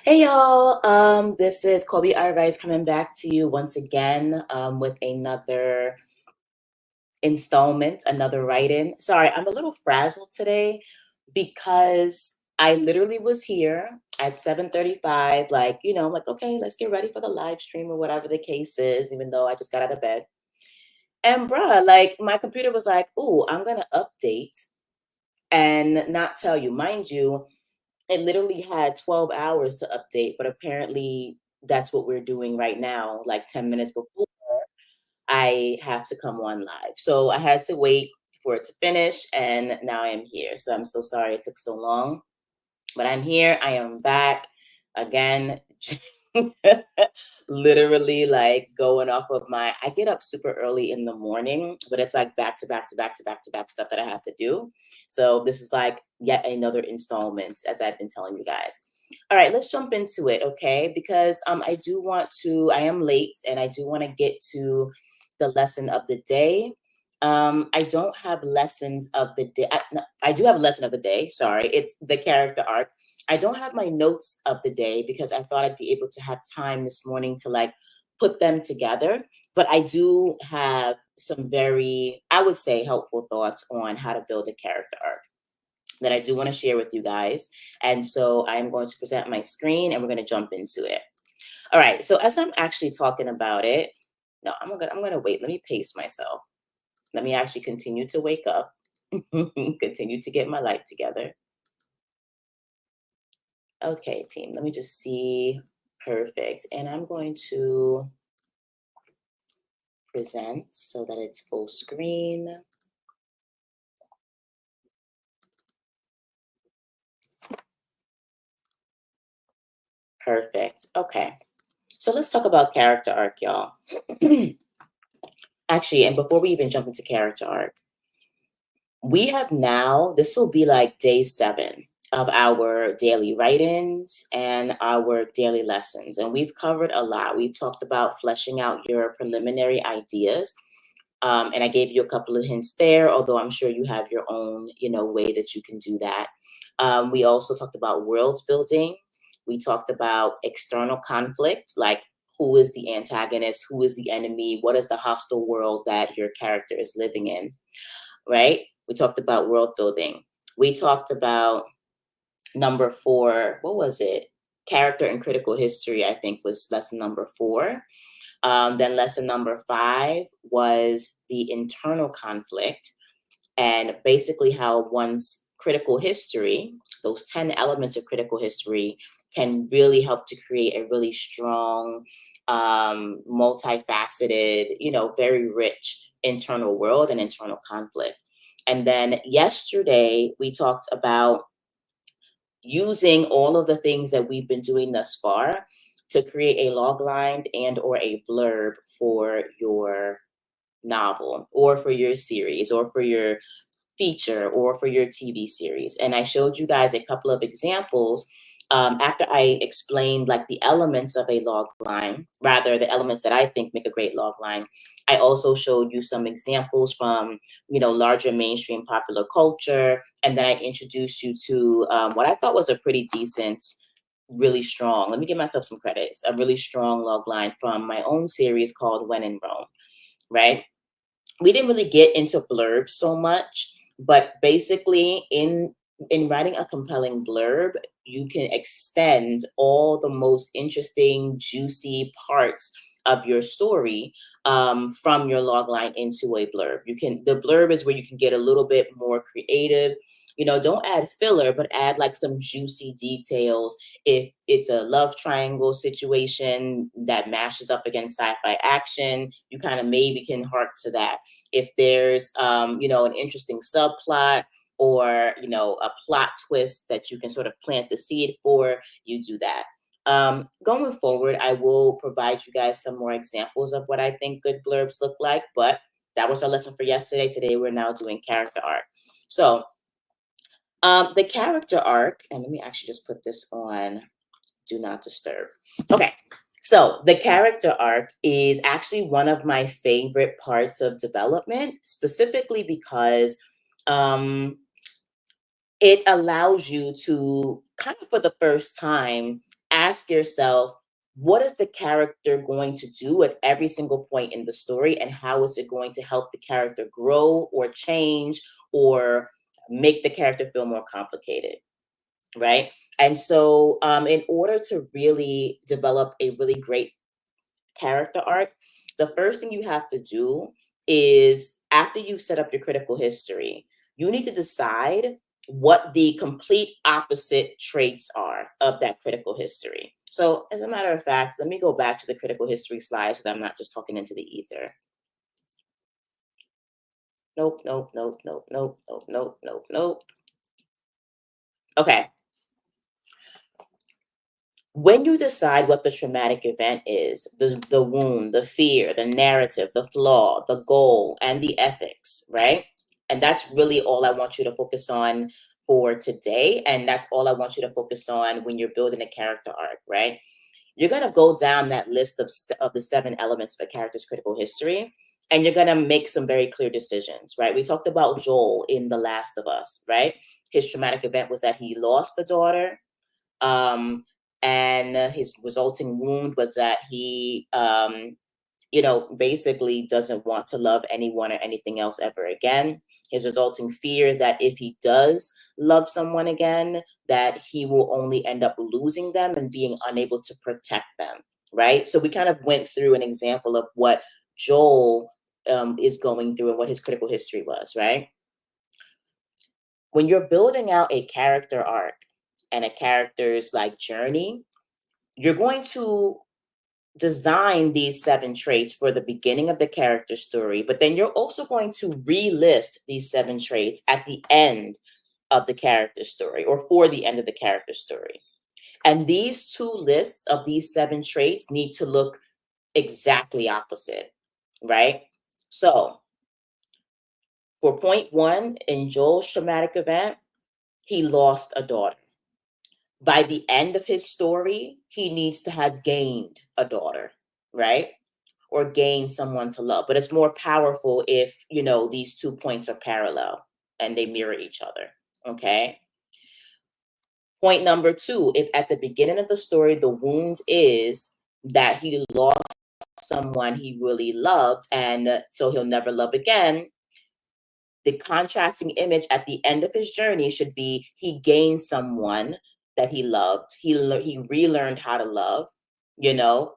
Hey y'all, this is COLBY'S coming back to you once again with another installment, another write-in. Sorry, I'm a little frazzled today because I literally was here at 7:35, like, okay, let's get ready for the live stream or whatever the case is, even though I just got out of bed. And bruh, like my computer was like, ooh, I'm gonna update and not tell you. Mind you, it literally had 12 hours to update, but apparently that's what we're doing right now, like 10 minutes before I have to come on live. So I had to wait for it to finish, and now I am here. So I'm so sorry it took so long, but I'm here. I am back again. Literally like going off of I get up super early in the morning, but it's like back to back to back to back to back stuff that I have to do. So this is like yet another installment, as I've been telling you guys. All right, let's jump into it, okay? Because I am late and I do want to get to the lesson of the day. I don't have lessons of the day. No, I do have a lesson of the day. Sorry, it's the character arc. I don't have my notes of the day because I thought I'd be able to have time this morning to like put them together. But I do have some very, I would say, helpful thoughts on how to build a character arc that I do want to share with you guys. And so I'm going to present my screen and we're going to jump into it. All right. So as I'm actually talking about it, no, I'm gonna wait. Let me pace myself. Let me actually continue to wake up, continue to get my life together. Okay, team, let me just see. Perfect. And I'm going to present so that it's full screen. Perfect. Okay. So let's talk about character arc, y'all. Actually, and before we even jump into character arc, we have now, this will be like day 7 of our daily write-ins and our daily lessons. And we've covered a lot. We've talked about fleshing out your preliminary ideas. And I gave you a couple of hints there, although I'm sure you have your own, way that you can do that. We also talked about world building. We talked about external conflict, like who is the antagonist, who is the enemy, what is the hostile world that your character is living in, right? We talked about world building. We talked about number 4, what was it? Character and critical history, I think was lesson number 4. Then lesson number 5 was the internal conflict and basically how one's critical history, those 10 elements of critical history, can really help to create a really strong, multifaceted, very rich internal world and internal conflict. And then yesterday, we talked about using all of the things that we've been doing thus far to create a log line and or a blurb for your novel or for your series or for your feature or for your TV series. And I showed you guys a couple of examples after I explained like the elements of a log line, rather the elements that I think make a great log line. I also showed you some examples from, larger mainstream popular culture. And then I introduced you to what I thought was a pretty decent, really strong, let me give myself some credits, a really strong log line from my own series called When in Rome, right? We didn't really get into blurbs so much, but basically in writing a compelling blurb, you can extend all the most interesting, juicy parts of your story from your logline into a blurb. The blurb is where you can get a little bit more creative. Don't add filler, but add like some juicy details. If it's a love triangle situation that mashes up against sci-fi action, you kind of maybe can hark to that. If there's an interesting subplot or a plot twist that you can sort of plant the seed for, you do that. Going forward, I will provide you guys some more examples of what I think good blurbs look like, but that was our lesson for yesterday. Today we're now doing character arc. So the character arc, and let me actually just put this on do not disturb. Okay, so the character arc is actually one of my favorite parts of development, specifically because it allows you to kind of for the first time ask yourself, what is the character going to do at every single point in the story, and how is it going to help the character grow or change or make the character feel more complicated, right? And so, in order to really develop a really great character arc, the first thing you have to do is, after you set up your critical history, you need to decide what the complete opposite traits are of that critical history. So, as a matter of fact, let me go back to the critical history slide so that I'm not just talking into the ether. Nope, nope, nope, nope, nope, nope, nope, nope, nope. Okay. When you decide what the traumatic event is, the wound, the fear, the narrative, the flaw, the goal, and the ethics, right? And that's really all I want you to focus on for today. And that's all I want you to focus on when you're building a character arc, right? You're going to go down that list of the 7 elements of a character's critical history, and you're going to make some very clear decisions, right? We talked about Joel in The Last of Us, right? His traumatic event was that he lost a daughter. And his resulting wound was that he, basically doesn't want to love anyone or anything else ever again. His resulting fear is that if he does love someone again, that he will only end up losing them and being unable to protect them, right? So we kind of went through an example of what Joel is going through and what his critical history was, right? When you're building out a character arc and a character's like journey, you're going to design these 7 traits for the beginning of the character story, but then you're also going to relist these 7 traits at the end of the character story, or for the end of the character story. And these 2 lists of these 7 traits need to look exactly opposite, right? So for point 1, in Joel's traumatic event, he lost a daughter. By the end of his story, he needs to have gained a daughter, right? Or gain someone to love. But it's more powerful if, these 2 points are parallel and they mirror each other. Okay. Point number 2, if at the beginning of the story, the wound is that he lost someone he really loved, and so he'll never love again, the contrasting image at the end of his journey should be he gained someone that he loved. He relearned how to love,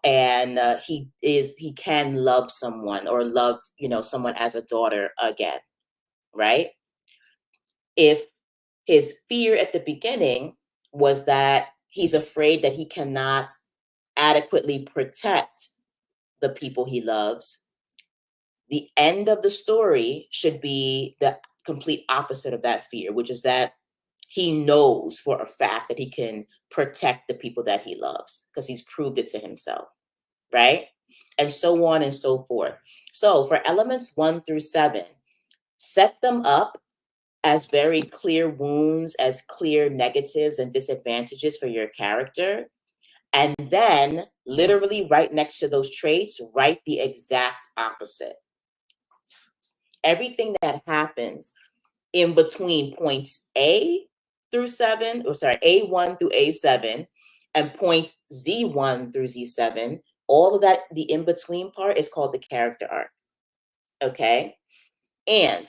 and he can love someone, or love, someone as a daughter again, right? If his fear at the beginning was that he's afraid that he cannot adequately protect the people he loves, the end of the story should be the complete opposite of that fear, which is that he knows for a fact that he can protect the people that he loves because he's proved it to himself, right? And so on and so forth. So for elements 1 through 7, set them up as very clear wounds, as clear negatives and disadvantages for your character. And then, literally right next to those traits, write the exact opposite. Everything that happens in between points A through 7, or sorry, A1 through A7, and point Z1 through Z7, all of that, the in between part, is called the character arc. Okay. And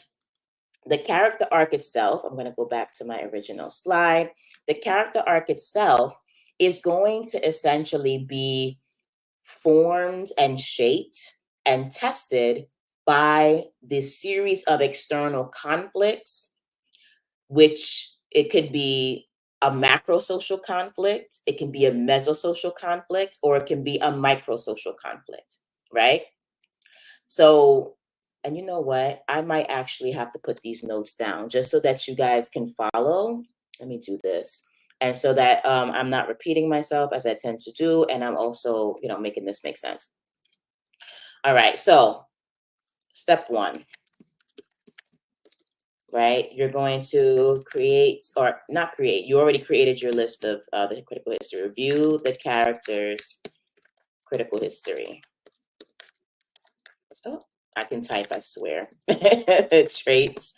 the character arc itself, I'm going to go back to my original slide. The character arc itself is going to essentially be formed and shaped and tested by this series of external conflicts, which it could be a macro social conflict, it can be a mesosocial conflict, or it can be a microsocial conflict, right? So, and you know what? I might actually have to put these notes down just so that you guys can follow. Let me do this. And so that I'm not repeating myself as I tend to do. And I'm also, making this make sense. All right. So step 1, right? You're going to create, or not create, you already created your list of the critical history. Review the character's critical history. Oh, I can type, I swear. Traits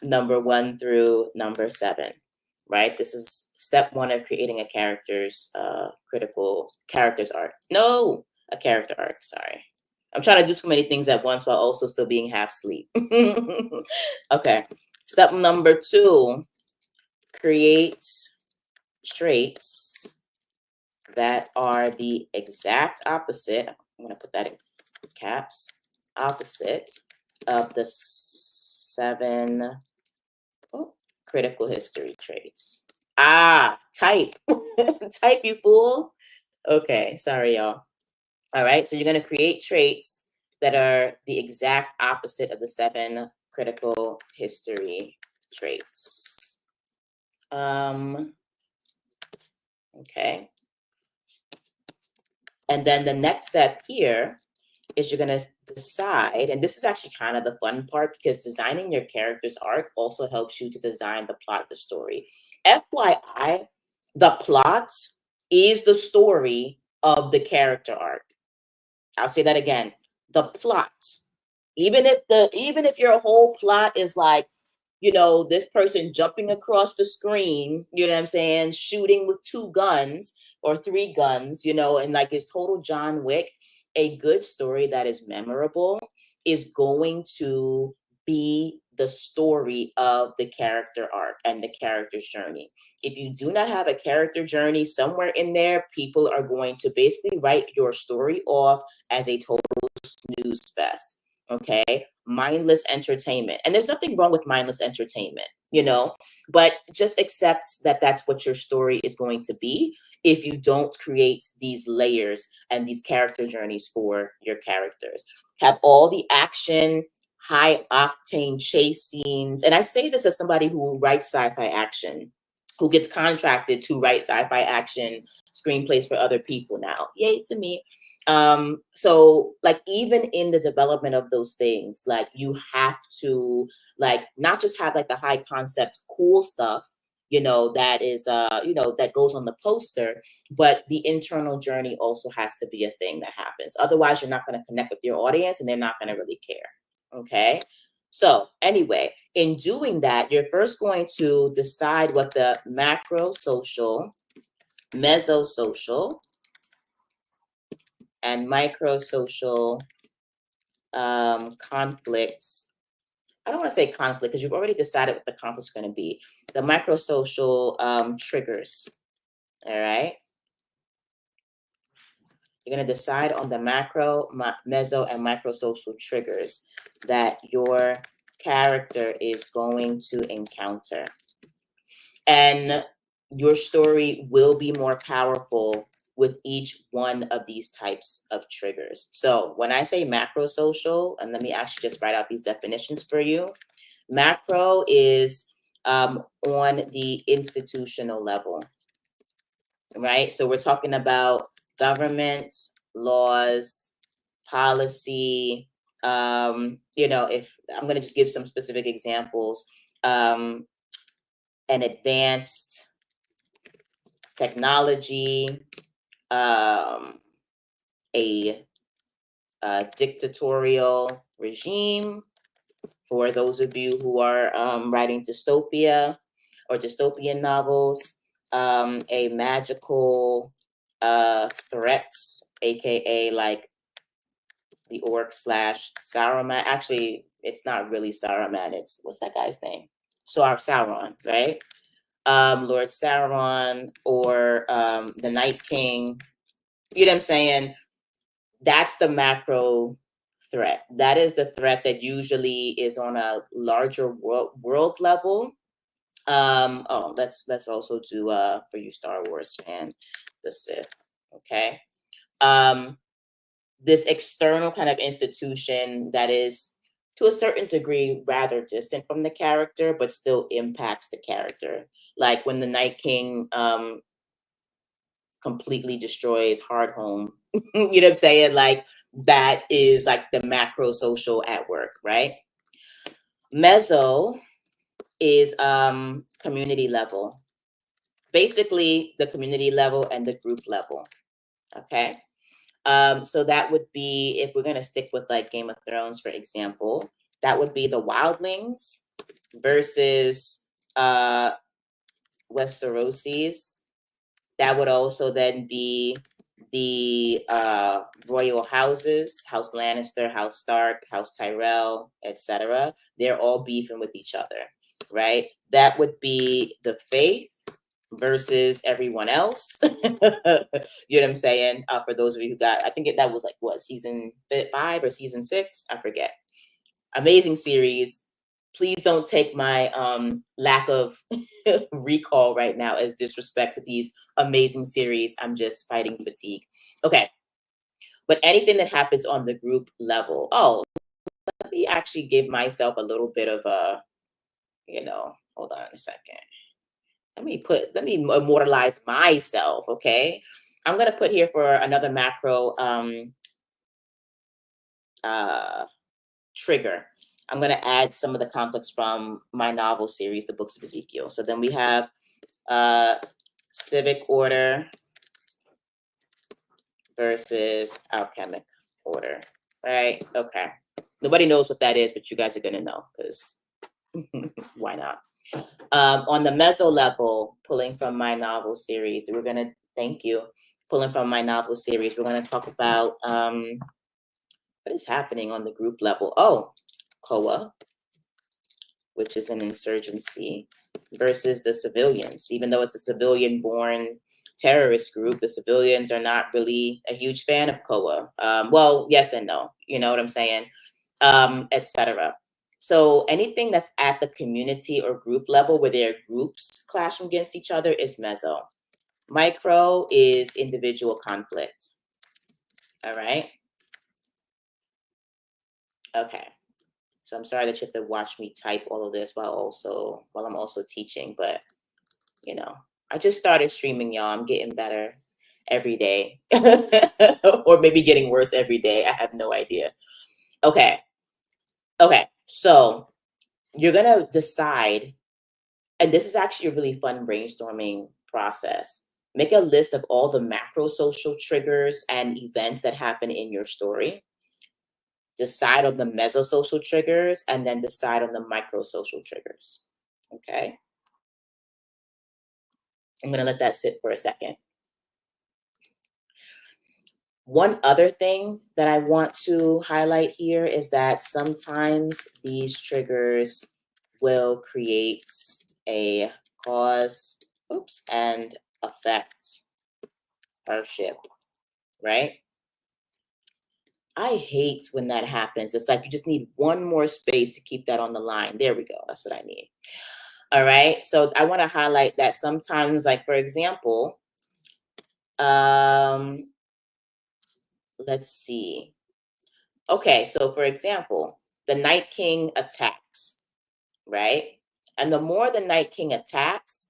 number 1 through number 7, right? This is Step one of creating a character's critical character's arc. No, a character arc. Sorry. I'm trying to do too many things at once while also still being half asleep. Okay. Step number 2, create traits that are the exact opposite. I'm going to put that in caps. Opposite of the 7 critical history traits. Type. Type, you fool. Okay, sorry, y'all. All right, so you're going to create traits that are the exact opposite of the 7 critical history traits. Okay. And then the next step here is you're going to decide, and this is actually kind of the fun part because designing your character's arc also helps you to design the plot of the story. FYI, the plot is the story of the character arc. I'll say that again. The plot. Even if your whole plot is like, this person jumping across the screen, you know what I'm saying, shooting with 2 guns or 3 guns, and like it's total John Wick, a good story that is memorable is going to be the story of the character arc and the character's journey. If you do not have a character journey somewhere in there, people are going to basically write your story off as a total snooze fest. Okay, mindless entertainment. And there's nothing wrong with mindless entertainment, but just accept that that's what your story is going to be if you don't create these layers and these character journeys for your characters. Have all the action, high octane chase scenes. And I say this as somebody who writes sci-fi action, who gets contracted to write sci-fi action screenplays for other people now. Yay to me. So like even in the development of those things, like you have to like not just have like the high concept cool stuff, that is that goes on the poster, but the internal journey also has to be a thing that happens. Otherwise, you're not going to connect with your audience and they're not going to really care. Okay. So anyway, in doing that, you're first going to decide what the macro social, meso social, and micro social conflicts. I don't want to say conflict because you've already decided what the conflict's going to be. The micro social triggers. All right. You're going to decide on the macro, meso, and micro social triggers that your character is going to encounter. And your story will be more powerful with each one of these types of triggers. So when I say macro social, and let me actually just write out these definitions for you. Macro is on the institutional level, right? So we're talking about government, laws, policy. If I'm going to just give some specific examples, an advanced technology, a dictatorial regime, for those of you who are writing dystopia or dystopian novels, a magical threat, aka like the orc slash Saruman. Actually, it's not really Saruman. It's, what's that guy's name? Sauron, right? Lord Sauron, or the Night King. You know what I'm saying? That's the macro threat. That is the threat that usually is on a larger world level. Let's also do for you Star Wars fan, the Sith. Okay. This external kind of institution that is to a certain degree rather distant from the character, but still impacts the character. Like when the Night King completely destroys Hardhome. You know what I'm saying? Like that is like the macro social at work, right? Meso is community level. Basically the community level and the group level. Okay. So that would be, if we're gonna stick with like Game of Thrones, for example, that would be the wildlings versus Westerosis. That would also then be the royal houses, House Lannister, House Stark, House Tyrell, etc. They're all beefing with each other, right? That would be the faith versus everyone else. You know what I'm saying? For those of you who got, I think that was like what, season 5 or season 6? I forget. Amazing series. Please don't take my lack of recall right now as disrespect to these amazing series. I'm just fighting fatigue. Okay. But anything that happens on the group level, oh, let me actually give myself a little bit of a, hold on a second. Let me immortalize myself, okay? I'm gonna put here for another macro trigger. I'm going to add some of the conflicts from my novel series, The Books of Ezekiel. So then we have civic order versus alchemic order, right? Okay. Nobody knows what that is, but you guys are going to know because why not? On the meso level, pulling from my novel series, we're going to, thank you, pulling from my novel series, we're going to talk about what is happening on the group level. Oh, COA, which is an insurgency, versus the civilians. Even though it's a civilian-born terrorist group, the civilians are not really a huge fan of COA. Well, yes and no, you know what I'm saying, etc. So anything that's at the community or group level where their groups clashing against each other is meso. Micro is individual conflict. All right. Okay. So I'm sorry that you have to watch me type all of this while I'm also teaching, but I just started streaming, y'all. I'm getting better every day. Or maybe getting worse every day. I have no idea. Okay. Okay. So you're gonna decide, and this is actually a really fun brainstorming process. Make a list of all the macro social triggers and events that happen in your story. Decide on the mesosocial triggers and then decide on the microsocial triggers. Okay. I'm going to let that sit for a second. One other thing that I want to highlight here is that sometimes these triggers will create a cause, and effect hardship, right? I hate when that happens. It's like you just need one more space to keep that on the line. There we go. That's what I need. All right. So I want to highlight that sometimes, like, for example, let's see. Okay. So, for example, the Night King attacks, right? And the more the Night King attacks,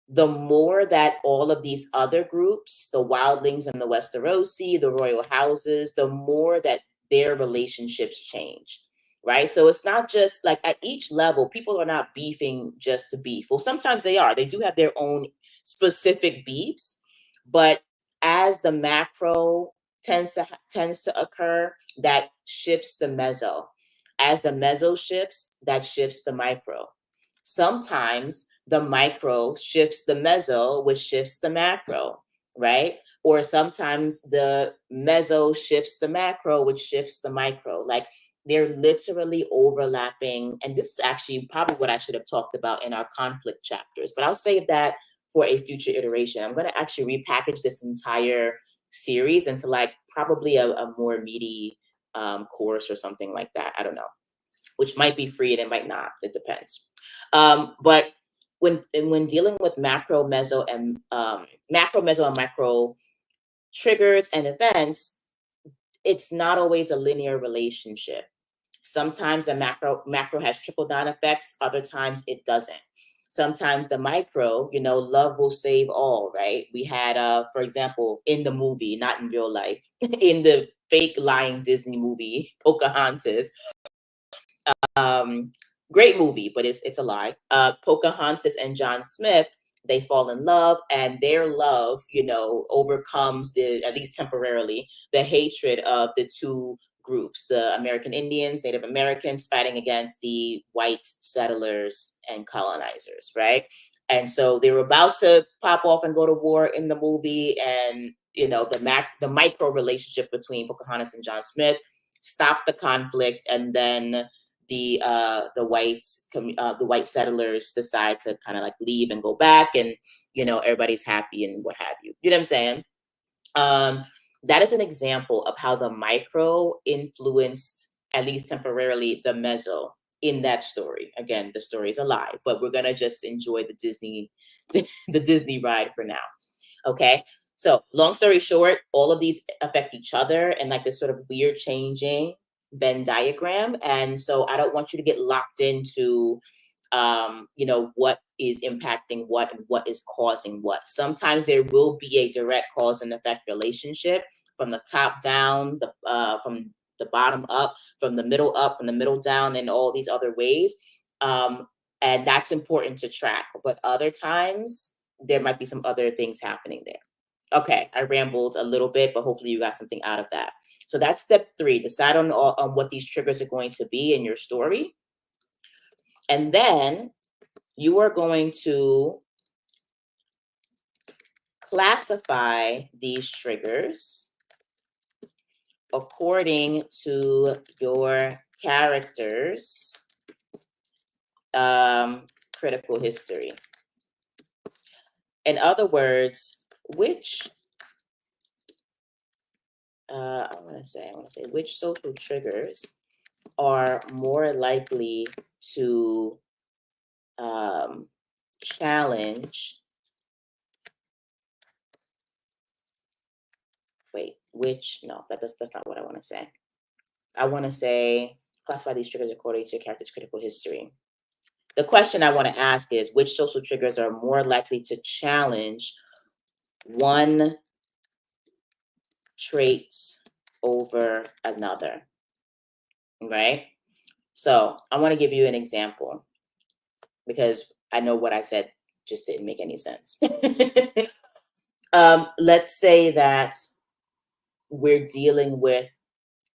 the more that all of these other groups, the wildlings and the Westerosi, the royal houses, the more that their relationships change, right? So it's not just like at each level, people are not beefing just to beef. Well, sometimes they are. They do have their own specific beefs, but as the macro tends to occur, that shifts the meso. As the meso shifts, that shifts the micro. Sometimes the micro shifts the meso, which shifts the macro, right? Or sometimes the meso shifts the macro, which shifts the micro. Like they're literally overlapping. And this is actually probably what I should have talked about in our conflict chapters, but I'll save that for a future iteration. I'm going to actually repackage this entire series into like probably a more meaty course or something like that. I don't know, which might be free and it might not. It depends. But when dealing with macro, meso, and micro triggers and events, it's not always a linear relationship. Sometimes the macro has trickle down effects. Other times it doesn't. Sometimes the micro, love will save all, right? We had, for example, in the movie, not in real life, in the fake lying Disney movie, Pocahontas, great movie, but it's a lie. Pocahontas and John Smith, they fall in love, and their love, overcomes at least temporarily, the hatred of the two groups, the American Indians, Native Americans fighting against the white settlers and colonizers, right? And so they were about to pop off and go to war in the movie, and the micro relationship between Pocahontas and John Smith stopped the conflict, and then the white settlers decide to kind of like leave and go back, and everybody's happy and what have you. You know what I'm saying? Um, that is an example of how the micro influenced, at least temporarily, the meso in that story. Again, the story is a lie, but we're gonna just enjoy the Disney, the Disney ride for now. Okay. So long story short, all of these affect each other and like this sort of weird changing Venn diagram. And so I don't want you to get locked into what is impacting what and what is causing what. Sometimes there will be a direct cause and effect relationship from the top down, from the bottom up, from the middle up, from the middle down, and all these other ways. And that's important to track. But other times there might be some other things happening there. Okay, I rambled a little bit, but hopefully you got something out of that. So that's step 3. Decide on what these triggers are going to be in your story. And then you are going to classify these triggers according to your character's critical history. In other words, which I want to say which social triggers are more likely to challenge. No, that's not what I want to say. I want to say classify these triggers according to your character's critical history. The question I want to ask is which social triggers are more likely to challenge one trait over another, right? So I want to give you an example because I know what I said just didn't make any sense. Let's say that we're dealing with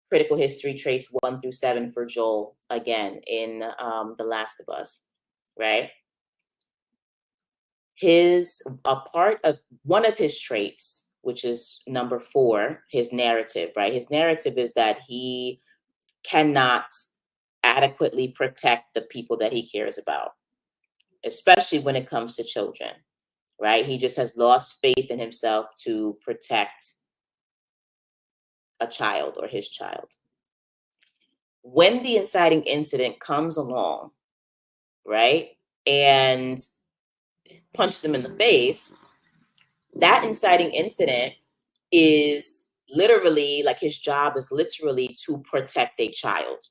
critical history traits 1 through 7 for Joel again in The Last of Us, right? One of his traits, which is number 4, his narrative, right? His narrative is that he cannot adequately protect the people that he cares about, especially when it comes to children, right? He just has lost faith in himself to protect a child or his child. When the inciting incident comes along, right, and punches him in the face, that inciting incident is literally like his job is literally to protect a child.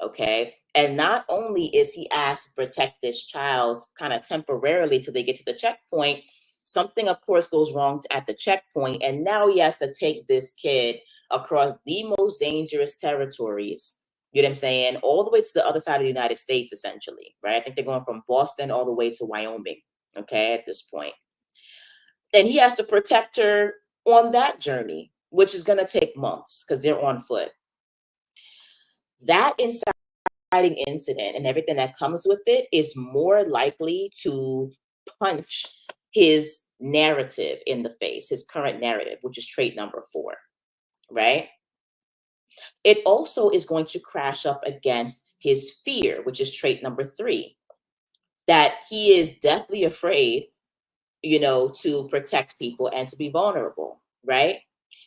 Okay. And not only is he asked to protect this child kind of temporarily till they get to the checkpoint, something, of course, goes wrong at the checkpoint. And now he has to take this kid across the most dangerous territories. You know what I'm saying? All the way to the other side of the United States, essentially, right? I think they're going from Boston all the way to Wyoming, okay, at this point. And he has to protect her on that journey, which is going to take months because they're on foot. That inciting incident and everything that comes with it is more likely to punch his narrative in the face, his current narrative, which is trait number 4, right? It also is going to crash up against his fear, which is trait number 3, that he is deathly afraid, to protect people and to be vulnerable, right?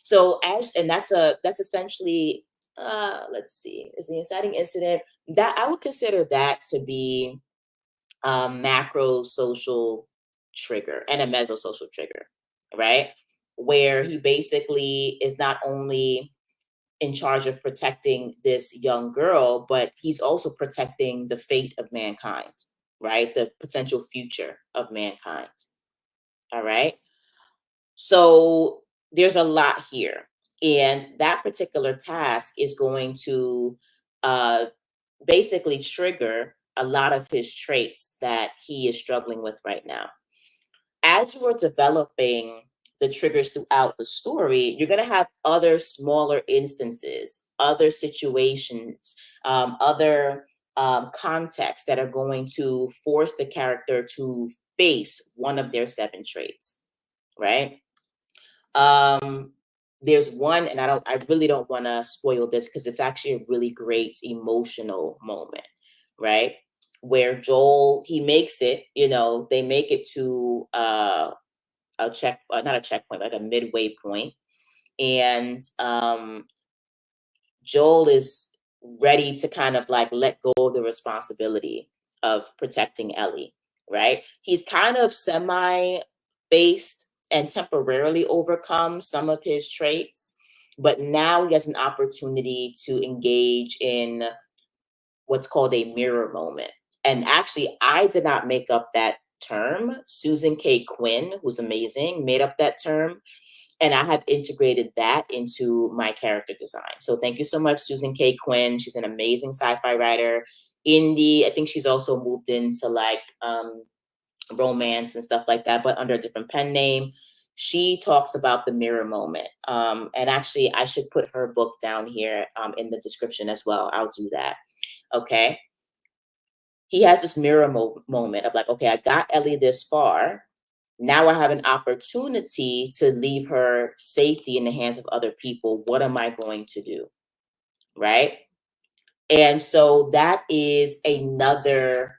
So that's essentially, let's see, is the inciting incident that I would consider that to be a macro social trigger and a mesosocial trigger, right? Where he basically is not only in charge of protecting this young girl, but he's also protecting the fate of mankind, right? The potential future of mankind. All right. So there's a lot here. And that particular task is going to uh, basically trigger a lot of his traits that he is struggling with right now. As you are developing the triggers throughout the story, you're going to have other smaller instances, other situations, other context that are going to force the character to face one of their 7 traits, right? Um, there's one, and I really don't want to spoil this because it's actually a really great emotional moment, right? Where Joel, he makes it, they make it to not a checkpoint, like a midway point, and Joel is ready to kind of like let go of the responsibility of protecting Ellie, right? He's kind of semi based and temporarily overcome some of his traits, but now he has an opportunity to engage in what's called a mirror moment. And actually, I did not make up that term. Susan K. Quinn, who's amazing, made up that term, and I have integrated that into my character design. So thank you so much, Susan K. Quinn. She's an amazing sci-fi writer. Indie, I think she's also moved into like romance and stuff like that, but under a different pen name. She talks about the mirror moment. And actually, I should put her book down here in the description as well. I'll do that. Okay. He has this mirror moment of like, okay, I got Ellie this far. Now I have an opportunity to leave her safety in the hands of other people. What am I going to do? Right. And so that is another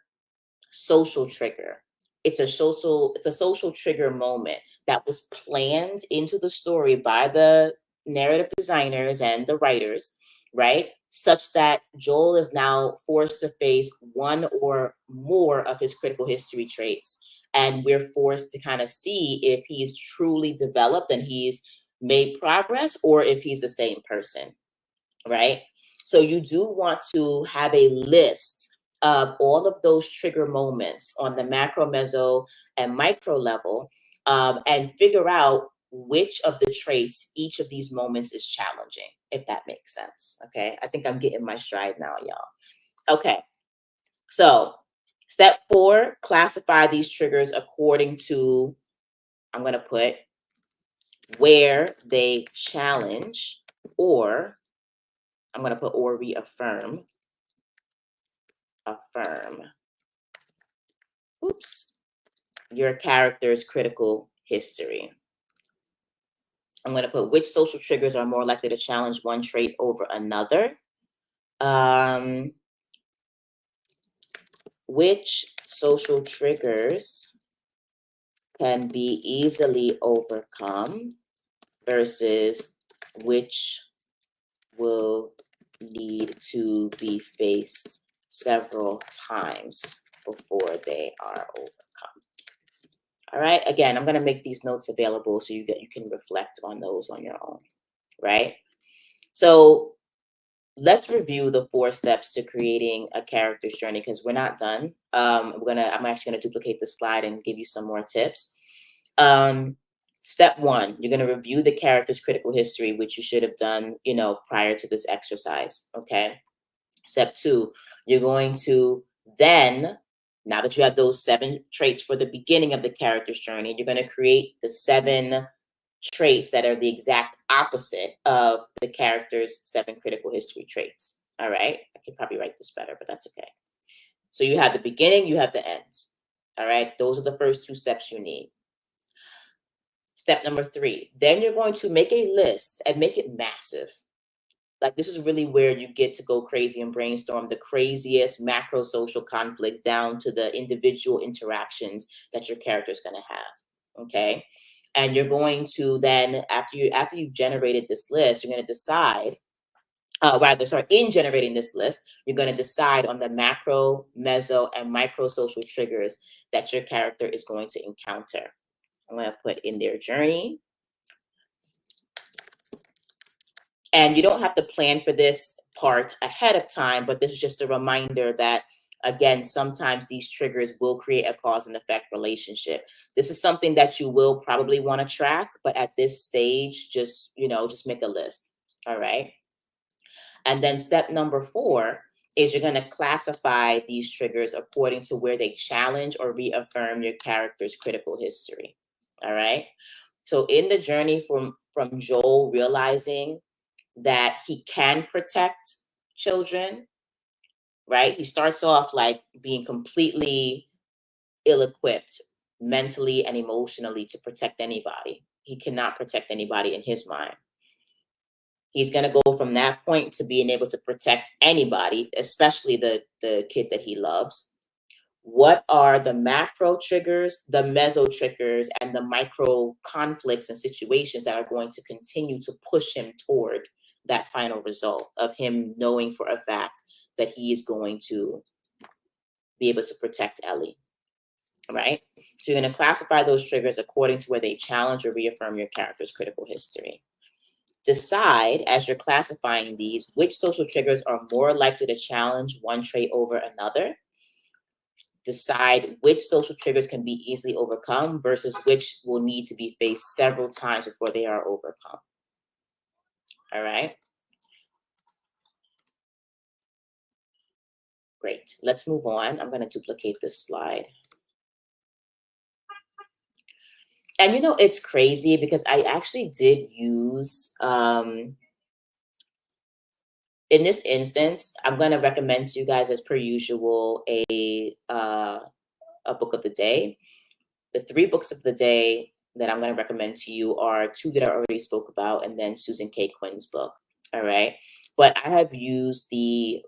social trigger. It's a social trigger moment that was planned into the story by the narrative designers and the writers, right? Such that Joel is now forced to face one or more of his critical history traits. And we're forced to kind of see if he's truly developed and he's made progress or if he's the same person, right? So you do want to have a list of all of those trigger moments on the macro, meso, and micro level, and figure out which of the traits each of these moments is challenging, if that makes sense. Okay, I think I'm getting my stride now, y'all. Okay, so step 4, classify these triggers according to, I'm going to put where they challenge, or I'm going to put or reaffirm oops, your character's critical history. I'm going to put which social triggers are more likely to challenge one trait over another. Which social triggers can be easily overcome versus which will need to be faced several times before they are overcome. All right. Again, I'm going to make these notes available so you can reflect on those on your own. Right. So let's review the 4 steps to creating a character's journey because we're not done. I'm actually going to duplicate the slide and give you some more tips. Step 1, you're going to review the character's critical history, which you should have done, prior to this exercise. Okay. Step 2, you're going to then, now that you have those 7 traits for the beginning of the character's journey, you're going to create the 7 traits that are the exact opposite of the character's 7 critical history traits. All right. I could probably write this better, but that's okay. So you have the beginning, you have the end. All right. Those are the first 2 steps you need. Step number 3, then you're going to make a list and make it massive. Like, this is really where you get to go crazy and brainstorm the craziest macro social conflicts down to the individual interactions that your character is going to have. Okay. And you're going to then, after you've generated this list, you're going to decide, in generating this list, you're going to decide on the macro, meso, and micro social triggers that your character is going to encounter. I'm going to put in their journey. And you don't have to plan for this part ahead of time, but this is just a reminder that, again, sometimes these triggers will create a cause and effect relationship. This is something that you will probably want to track, but at this stage, just make a list. All right. And then step number 4 is you're going to classify these triggers according to where they challenge or reaffirm your character's critical history. All right. So in the journey from Joel realizing that he can protect children, right? He starts off like being completely ill-equipped mentally and emotionally to protect anybody. He cannot protect anybody in his mind. He's going to go from that point to being able to protect anybody, especially the kid that he loves. What are the macro triggers, the meso triggers, and the micro conflicts and situations that are going to continue to push him toward that final result of him knowing for a fact that he is going to be able to protect Ellie, right? So you're going to classify those triggers according to where they challenge or reaffirm your character's critical history. Decide, as you're classifying these, which social triggers are more likely to challenge one trait over another. Decide which social triggers can be easily overcome versus which will need to be faced several times before they are overcome. All right. Great. Let's move on. I'm going to duplicate this slide. And it's crazy because I actually did use, in this instance, I'm going to recommend to you guys, as per usual, a book of the day. The 3 books of the day that I'm going to recommend to you are 2 that I already spoke about, and then Susan K. Quinn's book. All right. But I have used the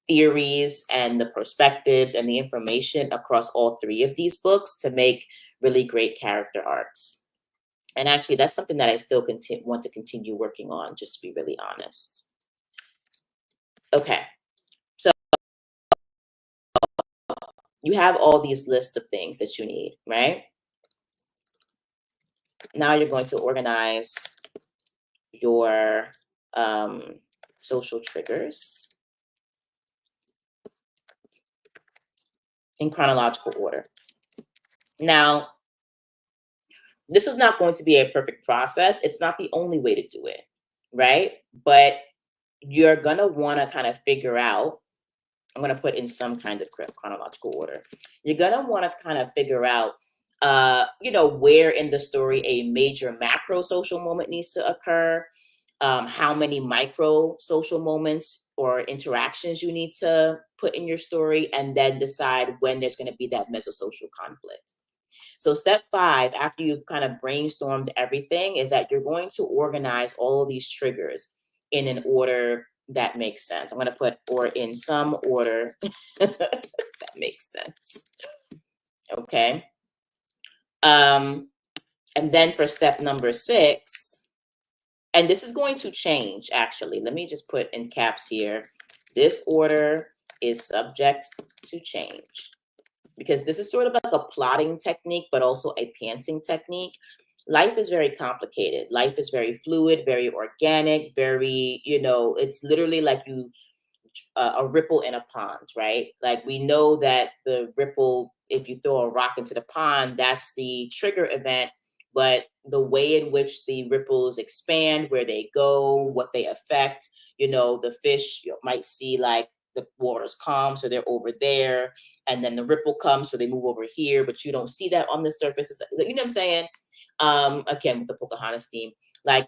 theories and the perspectives and the information across all 3 of these books to make really great character arcs. And actually, that's something that I still want to continue working on, just to be really honest. Okay. So you have all these lists of things that you need, right? Now you're going to organize your social triggers in chronological order. Now, this is not going to be a perfect process. It's not the only way to do it, right? But you're going to want to kind of figure out, I'm going to put in some kind of chronological order. You're going to want to kind of figure out, where in the story a major macro social moment needs to occur, how many micro social moments or interactions you need to put in your story, and then decide when there's going to be that mesosocial conflict. So step 5, after you've kind of brainstormed everything, is that you're going to organize all of these triggers in an order that makes sense. I'm going to put or in some order that makes sense. Okay. And then for step number 6, and this is going to change, actually. Let me just put in caps here. This order is subject to change, because this is sort of like a plotting technique, but also a pantsing technique. Life is very complicated. Life is very fluid, very organic, very, it's literally like a ripple in a pond, right? Like, we know that the ripple, if you throw a rock into the pond, that's the trigger event. But the way in which the ripples expand, where they go, what they affect, the fish might see like the water's calm, so they're over there, and then the ripple comes, so they move over here, but you don't see that on the surface. You know what I'm saying? Again, with the Pocahontas theme, like,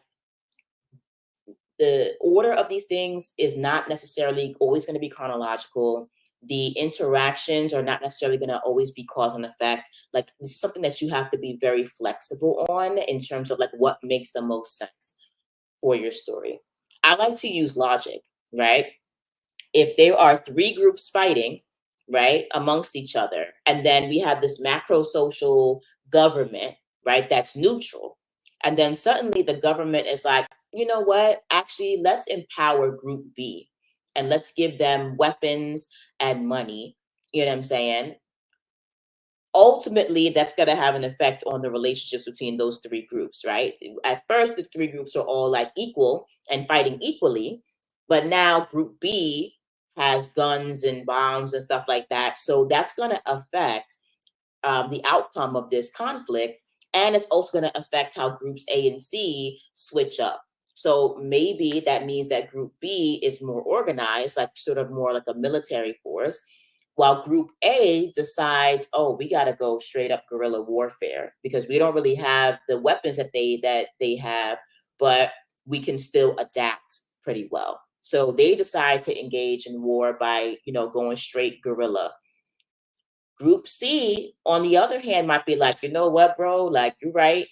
the order of these things is not necessarily always going to be chronological. The interactions are not necessarily going to always be cause and effect. Like, this is something that you have to be very flexible on in terms of like what makes the most sense for your story. I like to use logic, right? If there are 3 groups fighting, right, amongst each other, and then we have this macro social government, right, that's neutral, and then suddenly the government is like, you know what, actually, let's empower group B and let's give them weapons and money. You know what I'm saying? Ultimately, that's going to have an effect on the relationships between those 3 groups, right? At first, the 3 groups are all like equal and fighting equally, but now group B has guns and bombs and stuff like that. So that's going to affect the outcome of this conflict. And it's also going to affect how groups A and C switch up. So maybe that means that group B is more organized, like sort of more like a military force, while group A decides, oh, we got to go straight up guerrilla warfare because we don't really have the weapons that they have, but we can still adapt pretty well. So they decide to engage in war by, going straight guerrilla. Group C, on the other hand, might be like, you know what, bro? Like, you're right.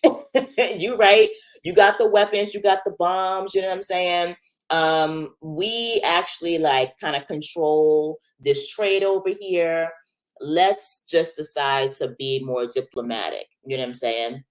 You're right. You got the weapons, you got the bombs, you know what I'm saying? We actually like kind of control this trade over here. Let's just decide to be more diplomatic. You know what I'm saying?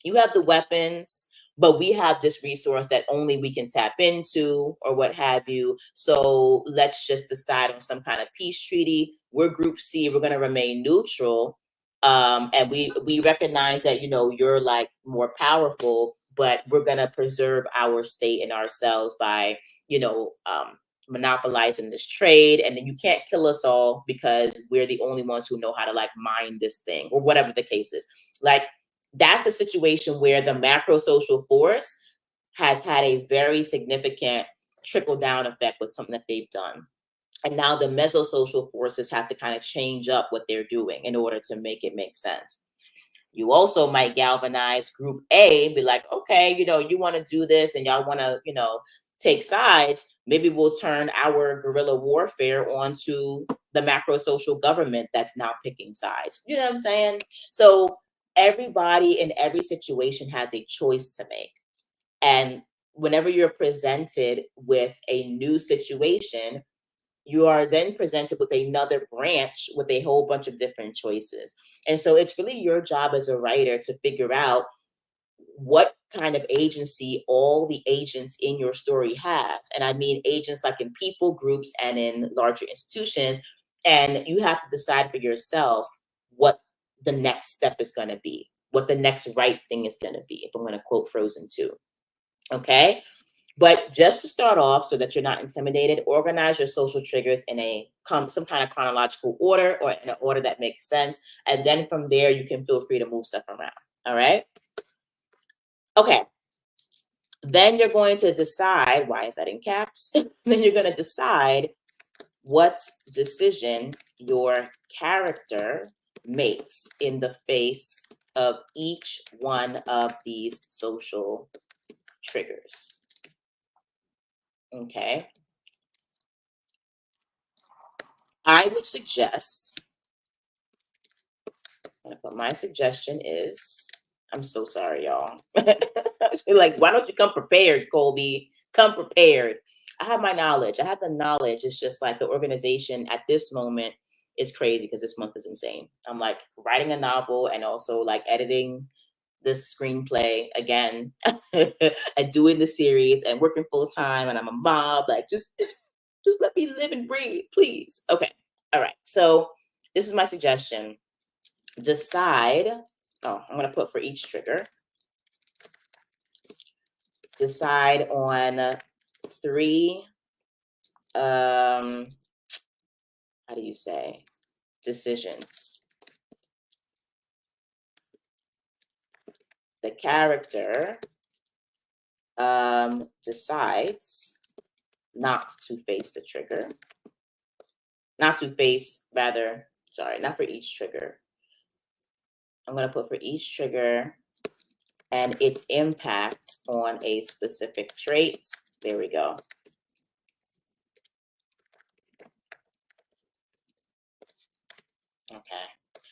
You have the weapons, but we have this resource that only we can tap into or what have you. So let's just decide on some kind of peace treaty. We're group C, we're going to remain neutral. And we recognize that, you're like more powerful, but we're going to preserve our state and ourselves by, monopolizing this trade. And then you can't kill us all because we're the only ones who know how to like mine this thing or whatever the case is. Like, that's a situation where the macro social force has had a very significant trickle down effect with something that they've done. And now the mesosocial forces have to kind of change up what they're doing in order to make it make sense. You also might galvanize group A, be like, okay, you want to do this and y'all want to, take sides. Maybe we'll turn our guerrilla warfare onto the macro social government that's now picking sides. You know what I'm saying? So everybody in every situation has a choice to make. And whenever you're presented with a new situation, you are then presented with another branch with a whole bunch of different choices. And so it's really your job as a writer to figure out what kind of agency all the agents in your story have. And I mean agents like in people, groups, and in larger institutions. And you have to decide for yourself what the next step is going to be, what the next right thing is going to be, if I'm going to quote Frozen 2. Okay. But just to start off, so that you're not intimidated, organize your social triggers in some kind of chronological order or in an order that makes sense. And then from there, you can feel free to move stuff around. All right. Okay. Then you're going to decide, why is that in caps? Then you're going to decide what decision your character makes in the face of each one of these social triggers. Okay. I would suggest, but my suggestion is, I'm so sorry, y'all. Like, why don't you come prepared, Colby? Come prepared. I have my knowledge. I have the knowledge. It's just like the organization at this moment is crazy because this month is insane. I'm like writing a novel and also like editing this screenplay again and doing the series and working full time, and I'm a mom. Like, just let me live and breathe, please. Okay. All right. So this is my suggestion. Decide. Oh, I'm going to put for each trigger. Decide on 3, how do you say, decisions. The character decides not to face the trigger. Not to face, rather, sorry, not for each trigger. I'm going to put for each trigger and its impact on a specific trait. There we go. Okay.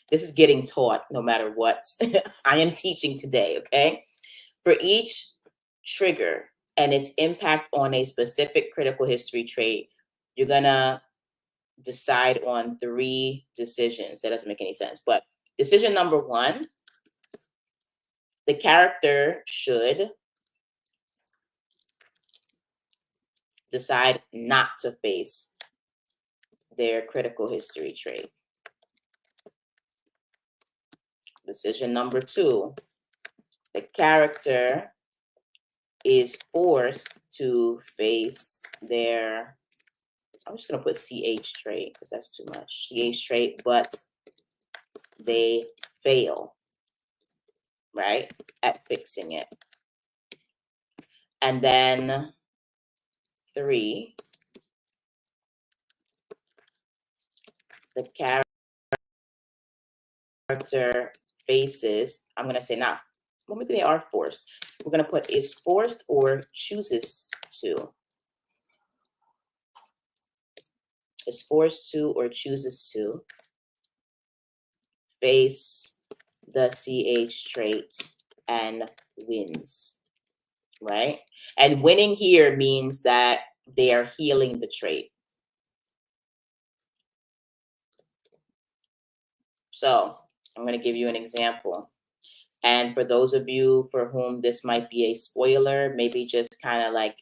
This is getting taught no matter what. I am teaching today, okay? For each trigger and its impact on a specific critical history trait, you're going to decide on 3 decisions. That doesn't make any sense. But decision number 1, the character should decide not to face their critical history trait. Decision number 2, the character is forced to face their, I'm just going to put CH trait because that's too much. CH trait, but they fail, right, at fixing it. And then 3, the character faces, I'm going to say not, well, maybe they are forced. We're going to put is forced or chooses to. is forced to or chooses to face the CH trait and wins, right? And winning here means that they are healing the trait. So I'm going to give you an example. And for those of you for whom this might be a spoiler, maybe just kind of like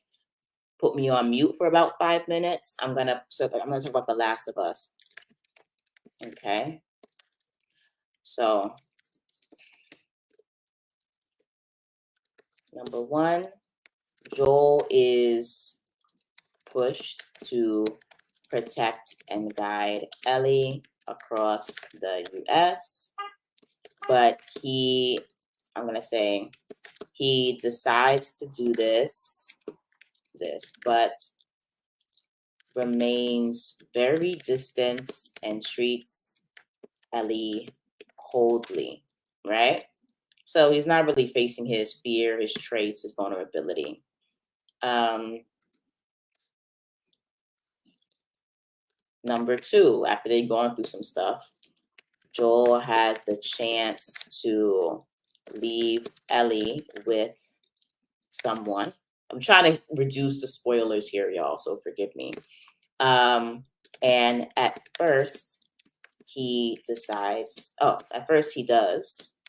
put me on mute for about 5 minutes. I'm gonna talk about The Last of Us. Okay. So number one, Joel is pushed to protect and guide Ellie across the US, but I'm gonna say he decides to do this, but remains very distant and treats Ellie coldly, right? So he's not really facing his fear, his traits, his vulnerability. Number two, after they've gone through some stuff, Joel has the chance to leave Ellie with someone. I'm trying to reduce the spoilers here, y'all, so forgive me. And at first he does.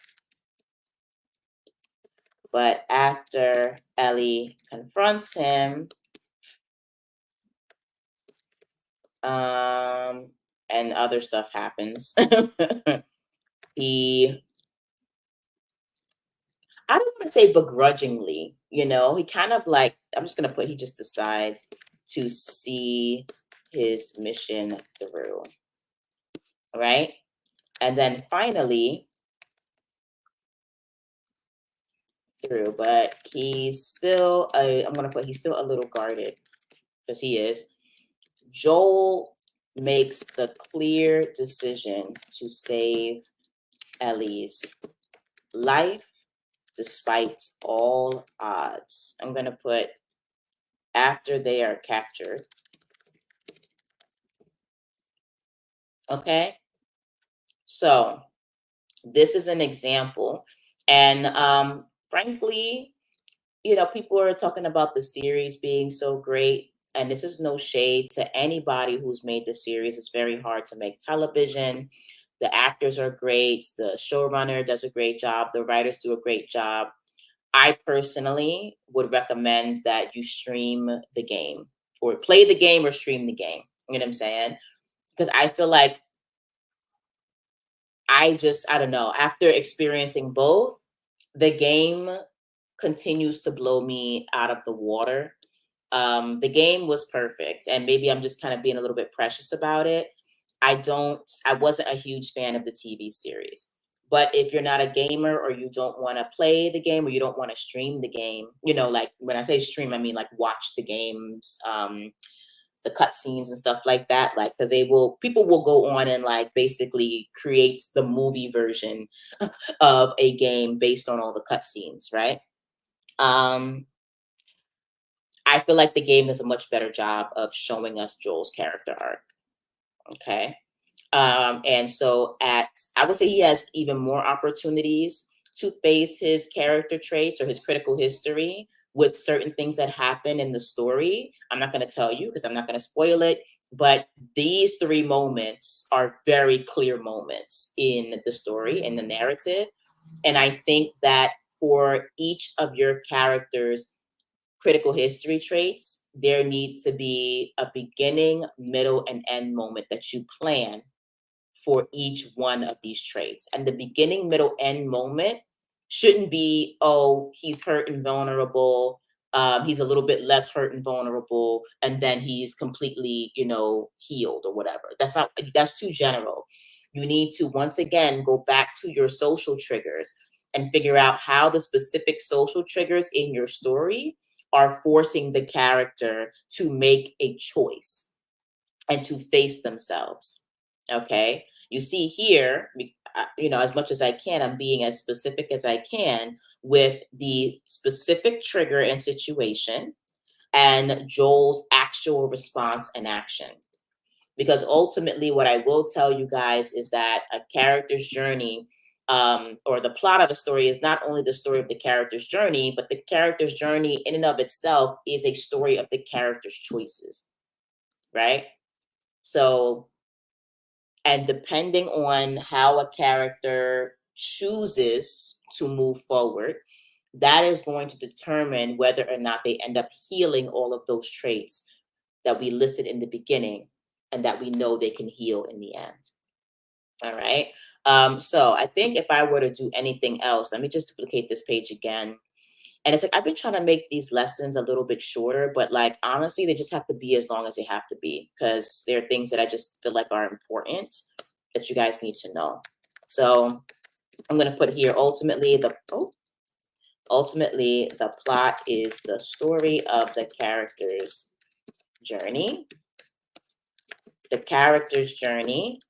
But after Ellie confronts him, and other stuff happens, I don't want to say begrudgingly, he kind of like, I'm just going to put, he just decides to see his mission through, right? And then finally, but he's still, I'm going to put, he's still a little guarded, because he is. Joel makes the clear decision to save Ellie's life despite all odds. I'm going to put after they are captured. Okay? So this is an example. And frankly, people are talking about the series being so great. And this is no shade to anybody who's made the series. It's very hard to make television. The actors are great. The showrunner does a great job. The writers do a great job. I personally would recommend that you stream the game or play the game or stream the game. You know what I'm saying? Because I feel like I don't know, after experiencing both, the game continues to blow me out of the water. The game was perfect, and maybe I'm just kind of being a little bit precious about it. I wasn't a huge fan of the TV series. But if you're not a gamer or you don't want to play the game or you don't want to stream the game, like when I say stream, I mean like watch the games, the cutscenes and stuff like that. Like, because people will go on and like basically create the movie version of a game based on all the cutscenes, right? I feel like the game does a much better job of showing us Joel's character arc. Okay. And so I would say he has even more opportunities to face his character traits or his critical history with certain things that happen in the story. I'm not going to tell you because I'm not going to spoil it, but these three moments are very clear moments in the story, in the narrative. And I think that for each of your characters' critical history traits, there needs to be a beginning, middle, and end moment that you plan for each one of these traits. And the beginning, middle, end moment shouldn't be, oh, he's hurt and vulnerable. He's a little bit less hurt and vulnerable, and then he's completely, healed or whatever. That's too general. You need to, once again, go back to your social triggers and figure out how the specific social triggers in your story are forcing the character to make a choice and to face themselves. Okay. You see here, as much as I can, I'm being as specific as I can with the specific trigger and situation and Joel's actual response and action. Because ultimately, what I will tell you guys is that a character's journey, or the plot of a story, is not only the story of the character's journey, but the character's journey in and of itself is a story of the character's choices, right? So, and depending on how a character chooses to move forward, that is going to determine whether or not they end up healing all of those traits that we listed in the beginning and that we know they can heal in the end. All right. So I think if I were to do anything else, let me just duplicate this page again. And it's like I've been trying to make these lessons a little bit shorter, but like honestly, they just have to be as long as they have to be because there are things that I just feel like are important that you guys need to know. So I'm going to put here ultimately the plot is the story of the character's journey. The character's journey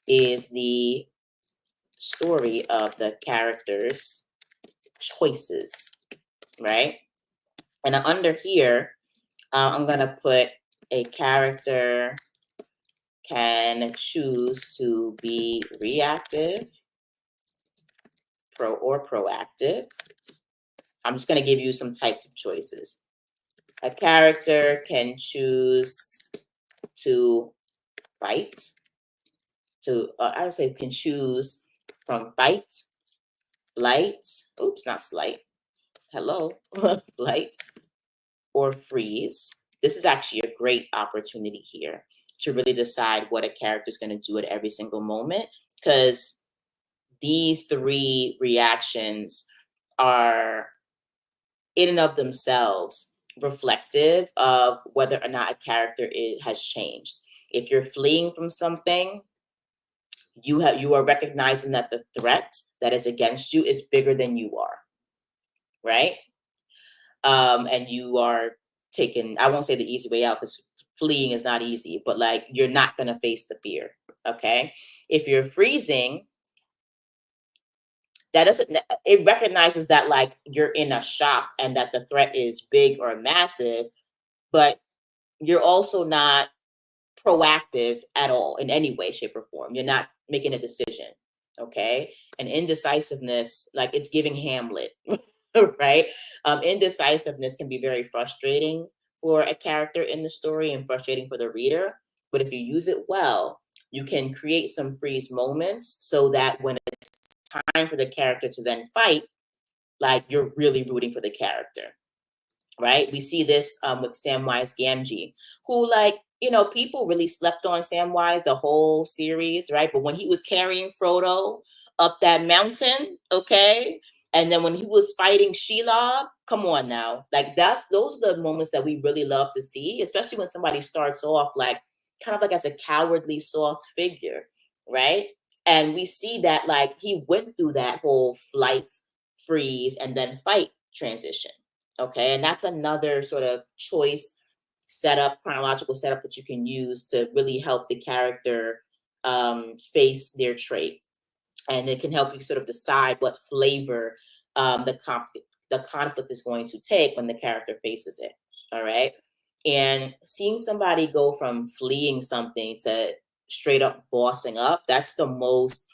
is the story of the character's choices, right? And under here, I'm going to put a character can choose to be reactive, or proactive. I'm just going to give you some types of choices. A character can choose to fight, I would say can choose from fight, flight, oops, not slight, hello, flight, or freeze. This is actually a great opportunity here to really decide what a character is going to do at every single moment, because these three reactions are in and of themselves reflective of whether or not a character has changed. If you're fleeing from something, you are recognizing that the threat that is against you is bigger than you are, right? And you are taking, I won't say the easy way out because fleeing is not easy, but like you're not going to face the fear. Okay. If you're freezing, that doesn't, it recognizes that like you're in a shock and that the threat is big or massive, but you're also not proactive at all in any way, shape, or form. You're not making a decision. Okay. And indecisiveness, like it's giving Hamlet, right? Indecisiveness can be very frustrating for a character in the story and frustrating for the reader. But if you use it well, you can create some freeze moments so that when it's time for the character to then fight, like you're really rooting for the character, right? We see this with Samwise Gamgee, who, like, you know, people really slept on Samwise the whole series, right? But when he was carrying Frodo up that mountain, okay, and then when he was fighting Shelob, come on now, like those are the moments that we really love to see, especially when somebody starts off like kind of like as a cowardly, soft figure, right? And we see that like he went through that whole flight, freeze, and then fight transition. Okay, and that's another sort of choice setup, chronological setup that you can use to really help the character face their trait. And it can help you sort of decide what flavor the conflict is going to take when the character faces it. All right. And seeing somebody go from fleeing something to straight up bossing up, that's the most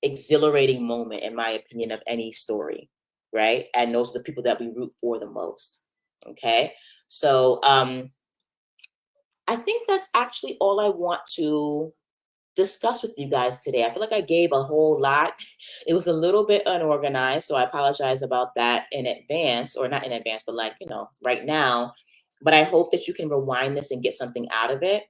exhilarating moment, in my opinion, of any story, right? And those are the people that we root for the most. Okay, so I think that's actually all I want to discuss with you guys today. I feel like I gave a whole lot. It was a little bit unorganized, so I apologize about that in advance, or not in advance, but like, you know, right now. But I hope that you can rewind this and get something out of it.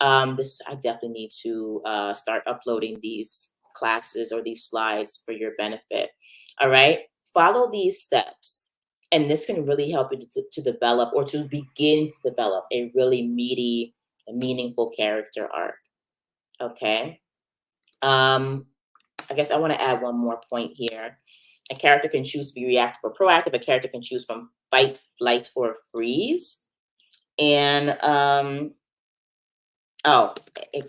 I definitely need to start uploading these classes or these slides for your benefit. All right, follow these steps, and this can really help you to develop, or to begin to develop, a really meaty and meaningful character arc. Okay. I guess I want to add one more point here. A character can choose to be reactive or proactive. A character can choose from fight, flight, or freeze. And a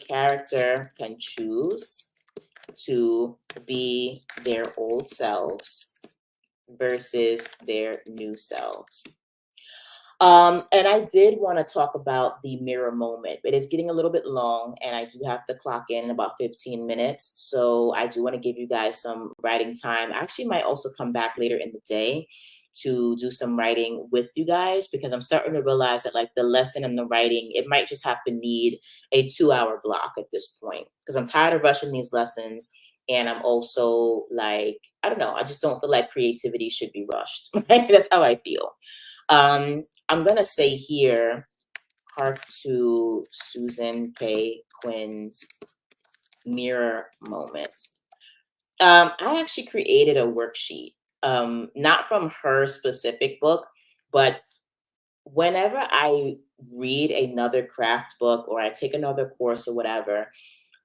character can choose to be their old selves versus their new selves. And I did want to talk about the mirror moment. It is getting a little bit long, and I do have to clock in about 15 minutes. So I do want to give you guys some writing time. I actually might also come back later in the day to do some writing with you guys, because I'm starting to realize that like the lesson and the writing, it might just have to need a 2 hour block at this point, because I'm tired of rushing these lessons. And I'm also like, I don't know, I just don't feel like creativity should be rushed. Right? That's how I feel. I'm gonna say here, hark to Susan K. Quinn's mirror moment. I actually created a worksheet, not from her specific book, but whenever I read another craft book or I take another course or whatever,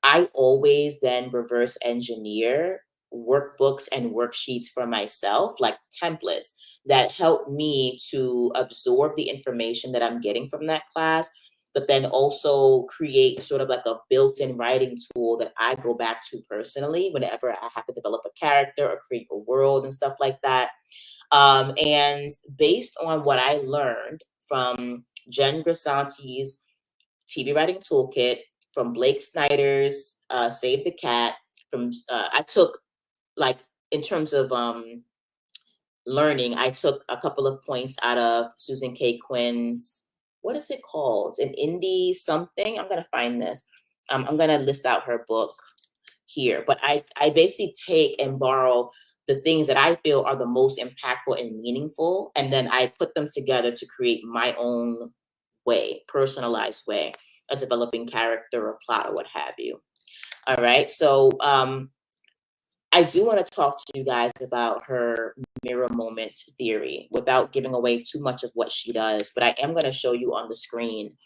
I always then reverse engineer workbooks and worksheets for myself, like templates that help me to absorb the information that I'm getting from that class, but then also create sort of like a built in writing tool that I go back to personally whenever I have to develop a character or create a world and stuff like that. And based on what I learned from Jen Grisanti's TV writing toolkit, from Blake Snyder's Save the Cat, from I took like in terms of learning, I took a couple of points out of Susan K. Quinn's, what is it called? An indie something. I'm gonna find this. I'm gonna list out her book here, but I basically take and borrow the things that I feel are the most impactful and meaningful, and then I put them together to create my own way, personalized way of developing character or plot or what have you. All right. So I do want to talk to you guys about her mirror moment theory without giving away too much of what she does, but I am going to show you on the screen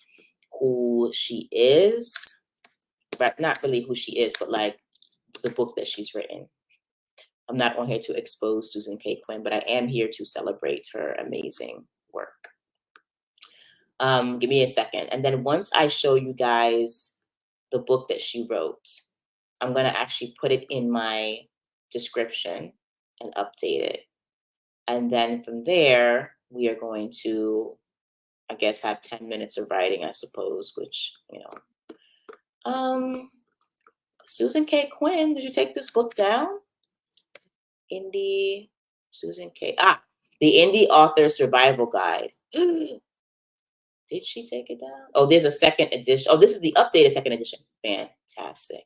who she is, but not really who she is, but like the book that she's written. I'm not on here to expose Susan K. Quinn, but I am here to celebrate her amazing work. Give me a second. And then once I show you guys the book that she wrote, I'm going to actually put it in my description and update it. And then from there, we are going to, I guess, have 10 minutes of writing, I suppose, which, Susan K. Quinn, did you take this book down? Indie, Susan K. The Indie Author Survival Guide. Did she take it down? Oh, there's a second edition. Oh, this is the updated second edition. Fantastic.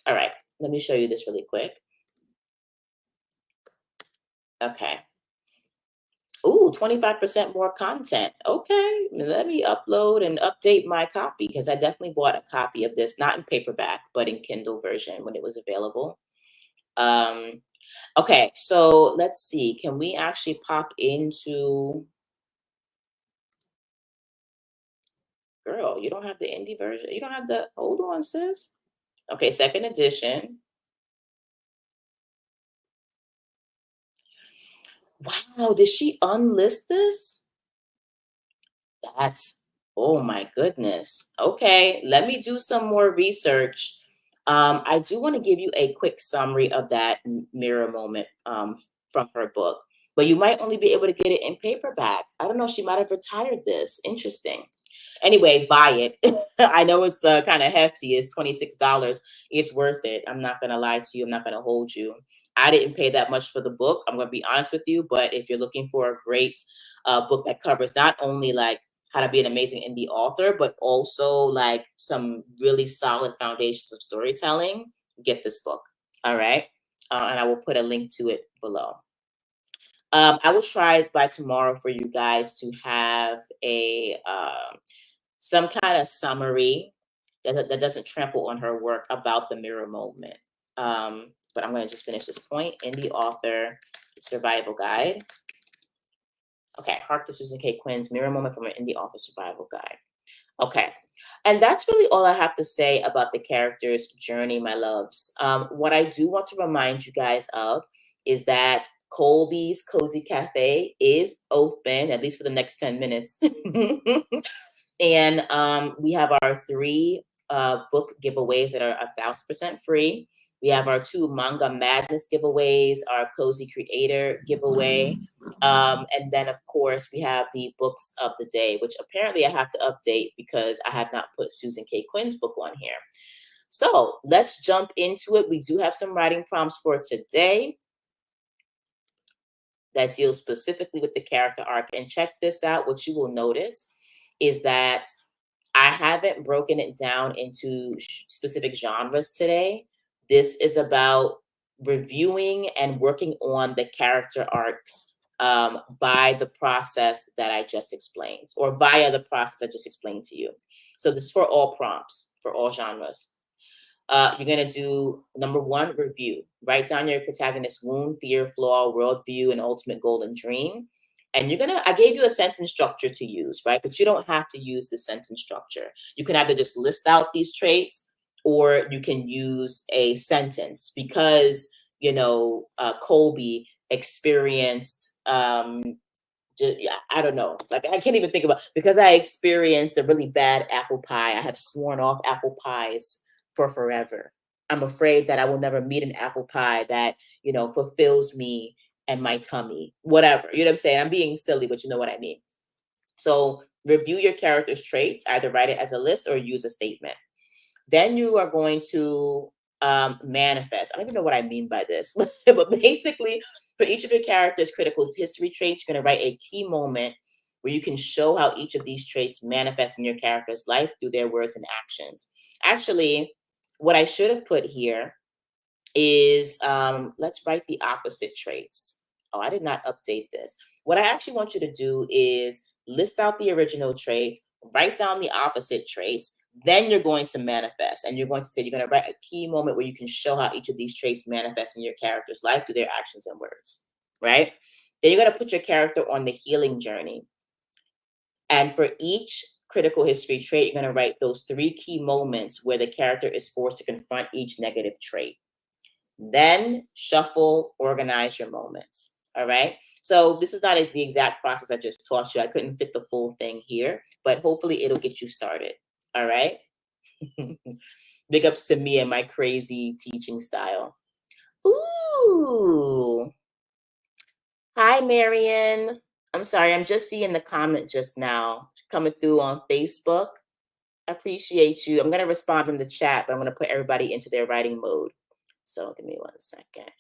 All right, let me show you this really quick. Okay. Ooh, 25% more content. Okay, let me upload and update my copy, because I definitely bought a copy of this, not in paperback, but in Kindle version when it was available. Okay, so let's see. Can we actually pop into... Girl, you don't have the indie version? You don't have the... Hold on, sis. Okay, second edition. Wow, did she unlist this? That's, oh my goodness. Okay, let me do some more research. I do want to give you a quick summary of that mirror moment from her book, but you might only be able to get it in paperback. I don't know, she might have retired this. Interesting. Anyway, buy it. I know it's kind of hefty. It's $26. It's worth it. I'm not going to lie to you. I'm not going to hold you. I didn't pay that much for the book. I'm going to be honest with you. But if you're looking for a great book that covers not only like how to be an amazing indie author, but also like some really solid foundations of storytelling, get this book. All right. And I will put a link to it below. I will try by tomorrow for you guys to have a some kind of summary that doesn't trample on her work about the mirror moment. But I'm going to just finish this point in the author survival guide. Okay, hark to Susan K. Quinn's mirror moment from an indie author survival guide. Okay, and that's really all I have to say about the character's journey, my loves. What I do want to remind you guys of is that Colby's Cozy Cafe is open, at least for the next 10 minutes. And we have our 3 book giveaways that are 1,000% free. We have our 2 Manga Madness giveaways, our Cozy Creator giveaway. And then, of course, we have the books of the day, which apparently I have to update because I have not put Susan K. Quinn's book on here. So let's jump into it. We do have some writing prompts for today that deals specifically with the character arc. And check this out. What you will notice is that I haven't broken it down into specific genres today. This is about reviewing and working on the character arcs by the process that I just explained, or via the process I just explained to you. So this is for all prompts, for all genres. You're going to do number one, review. Write down your protagonist's wound, fear, flaw, worldview, and ultimate goal and dream. And I gave you a sentence structure to use, right? But you don't have to use the sentence structure. You can either just list out these traits or you can use a sentence because, Colby experienced, yeah, I don't know. Like, I can't even think about, because I experienced a really bad apple pie. I have sworn off apple pies for forever. I'm afraid that I will never meet an apple pie that, fulfills me and my tummy, whatever. You know what I'm saying? I'm being silly, but you know what I mean. So review your character's traits, either write it as a list or use a statement. Then you are going to manifest. I don't even know what I mean by this, but basically, for each of your characters' critical history traits, you're going to write a key moment where you can show how each of these traits manifest in your character's life through their words and actions. Actually, what I should have put here is let's write the opposite traits. Oh, I did not update this. What I actually want you to do is list out the original traits, write down the opposite traits, then you're going to manifest. And you're going to say, you're going to write a key moment where you can show how each of these traits manifest in your character's life through their actions and words, right? Then you're going to put your character on the healing journey. And for each critical history trait, you're going to write those 3 key moments where the character is forced to confront each negative trait. Then shuffle, organize your moments. All right. So this is not the exact process I just taught you. I couldn't fit the full thing here, but hopefully it'll get you started. All right. Big ups to me and my crazy teaching style. Ooh. Hi, Marion. I'm sorry. I'm just seeing the comment just now coming through on Facebook. I appreciate you. I'm going to respond in the chat, but I'm going to put everybody into their writing mode. So give me 1 second.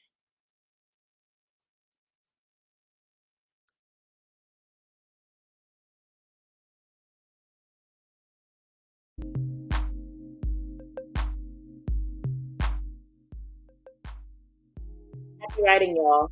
Happy writing, y'all.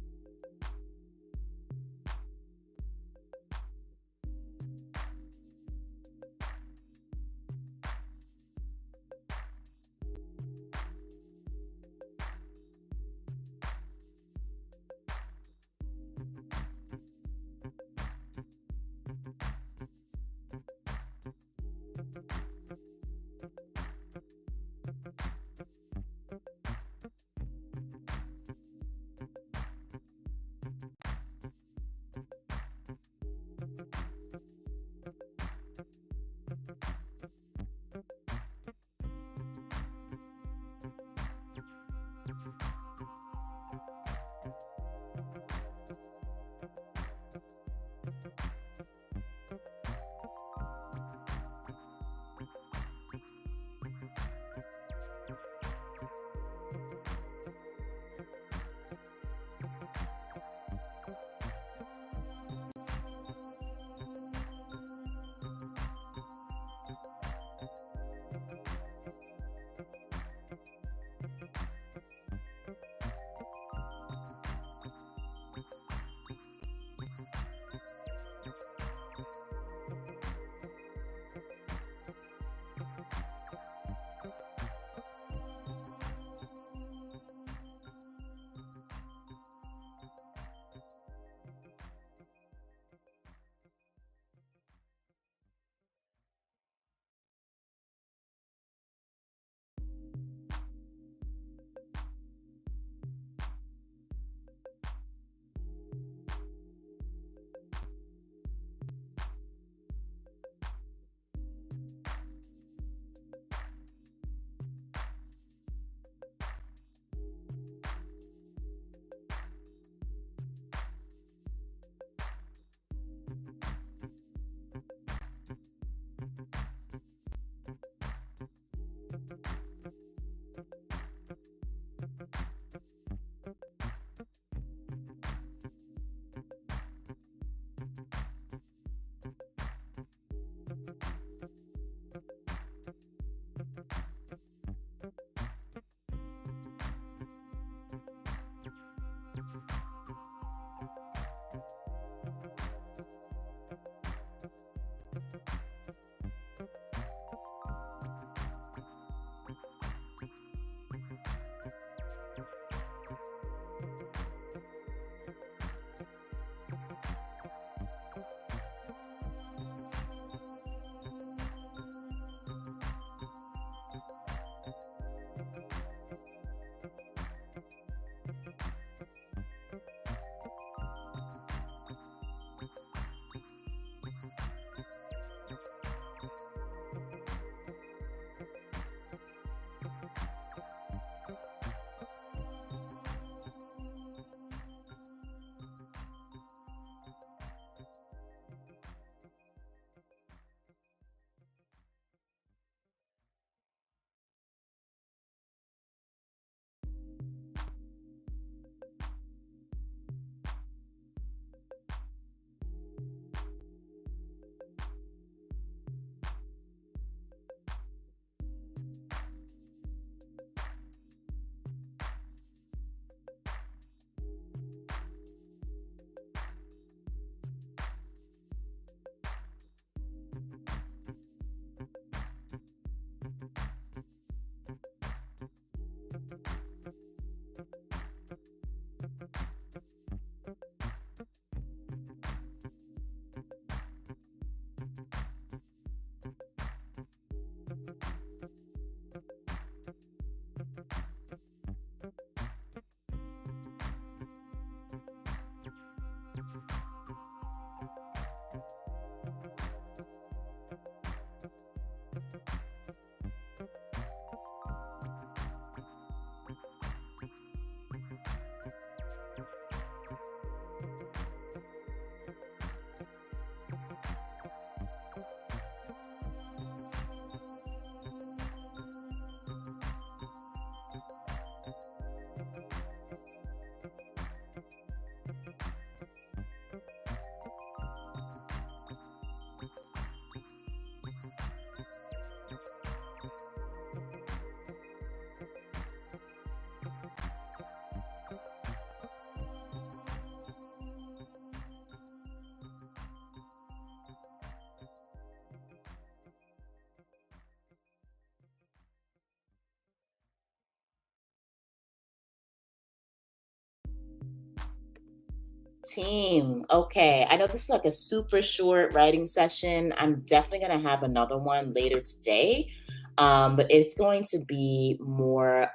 Team. Okay. I know this is like a super short writing session. I'm definitely going to have another one later today. But it's going to be more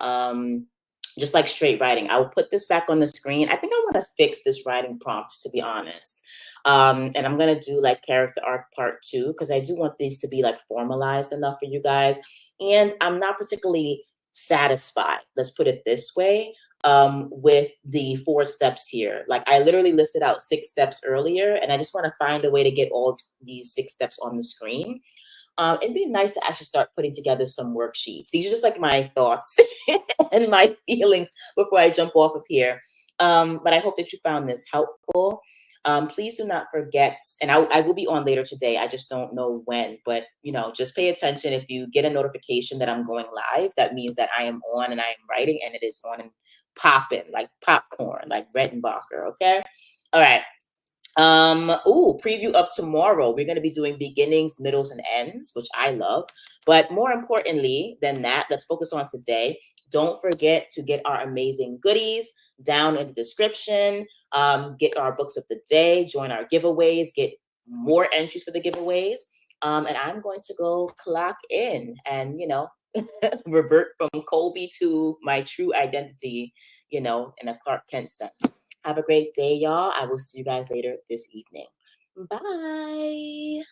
just like straight writing. I will put this back on the screen. I think I want to fix this writing prompt, to be honest. And I'm going to do like character arc part two because I do want these to be like formalized enough for you guys. And I'm not particularly satisfied, let's put it this way, with the 4 steps here. Like I literally listed out 6 steps earlier, and I just want to find a way to get all of these 6 steps on the screen. It'd be nice to actually start putting together some worksheets. These are just like my thoughts and my feelings before I jump off of here. But I hope that you found this helpful. Please do not forget, and I will be on later today. I just don't know when, but just pay attention. If you get a notification that I'm going live, that means that I am on and I am writing, and it is on and popping like popcorn, like Rettenbacher. Okay, all right. Preview up tomorrow. We're going to be doing beginnings, middles, and ends, which I love. But more importantly than that, let's focus on today. Don't forget to get our amazing goodies down in the description. Get our books of the day, join our giveaways, get more entries for the giveaways. And I'm going to go clock in and, revert from Colby to my true identity, in a Clark Kent sense. Have a great day, y'all. I will see you guys later this evening. Bye.